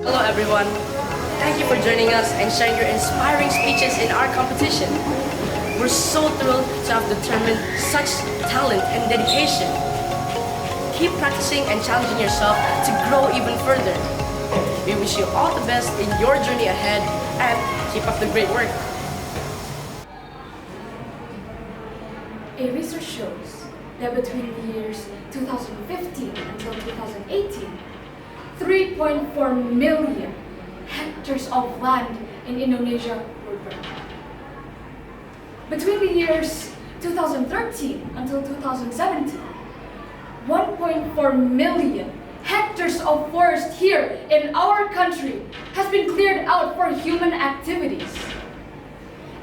Hello everyone. Thank you for joining us and sharing your inspiring speeches in our competition. We're so thrilled to have determined such talent and dedication. Keep practicing and challenging yourself to grow even further. We wish you all the best in your journey ahead and keep up the great work. A research shows that between the years 2015 until 2018, 3.4 million hectares of land in Indonesia were burned. Between the years 2013 until 2017, 1.4 million hectares of forest here in our country has been cleared out for human activities.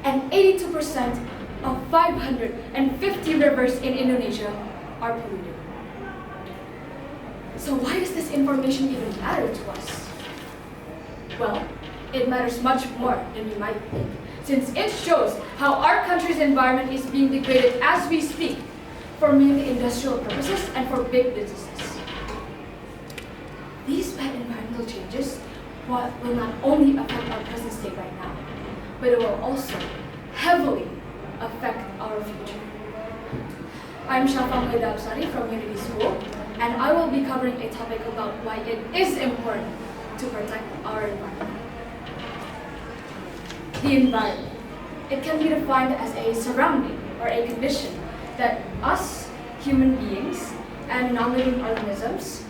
And 82% of 550 rivers in Indonesia are polluted. So why does this information even matter to us? Well, it matters much more than you might think, since it shows how our country's environment is being degraded as we speak for mainly industrial purposes and for big businesses. These bad environmental changes will not only affect our present state right now, but it will also heavily affect our future. I'm Shafa Apsari from Unity School, and I will be covering a topic about why it is important to protect our environment. The environment. It can be defined as a surrounding or a condition that us, human beings, and non-living organisms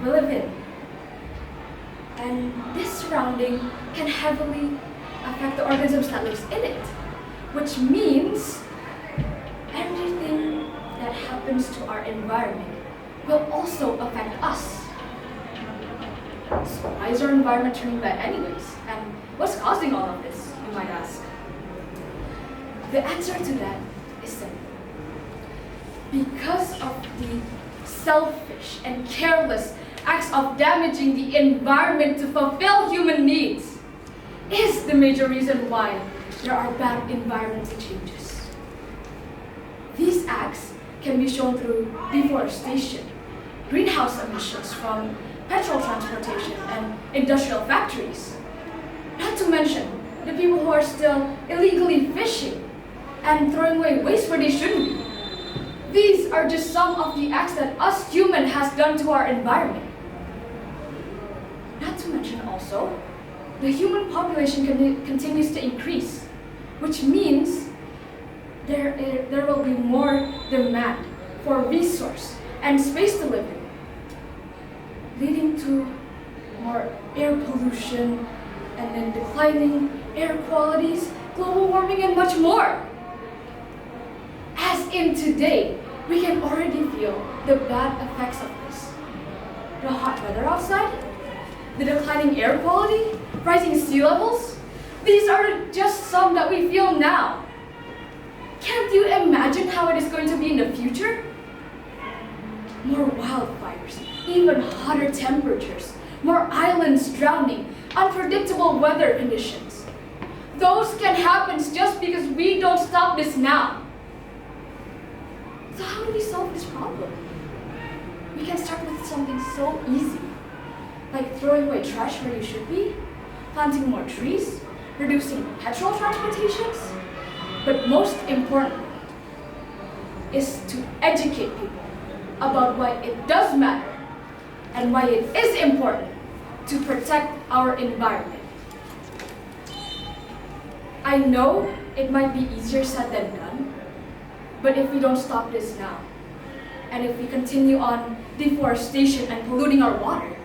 will live in. And this surrounding can heavily affect the organisms that lives in it, which means everything that happens to our environment will also affect us. So why is our environment turning bad anyways? And what's causing all of this, you might ask? The answer to that is simple. Because of the selfish and careless acts of damaging the environment to fulfill human needs is the major reason why there are bad environmental changes. These acts can be shown through deforestation, greenhouse emissions from petrol transportation and industrial factories. Not to mention the people who are still illegally fishing and throwing away waste where they shouldn't be. These are just some of the acts that us humans has done to our environment. Not to mention also, the human population continues to increase, which means there will be more demand for resource and space to live in, leading to more air pollution and then declining air qualities, global warming, and much more. As in today, we can already feel the bad effects of this. The hot weather outside, the declining air quality, rising sea levels, these are just some that we feel now. Can't you imagine how it is going to be in the future? More wildfires, even hotter temperatures, more islands drowning, unpredictable weather conditions. Those can happen just because we don't stop this now. So how do we solve this problem? We can start with something so easy, like throwing away trash where you should be, planting more trees, reducing petrol transportations, but most importantly is to educate people about why it does matter and why it is important to protect our environment. I know it might be easier said than done, but if we don't stop this now, and if we continue on deforestation and polluting our water,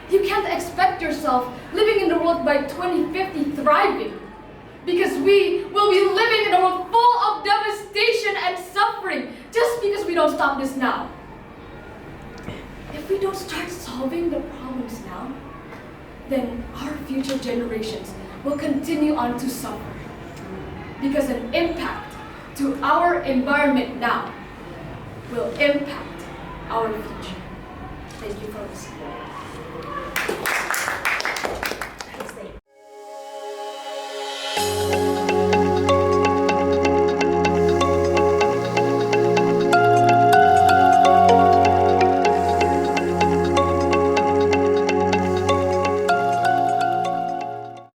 you can't expect yourself living in the world by 2050 thriving, because we will be living in a world full of devastation and suffering just because we don't stop this now. If we don't start solving the problems now, then our future generations will continue on to suffer, because an impact to our environment now will impact our future. Thank you for listening.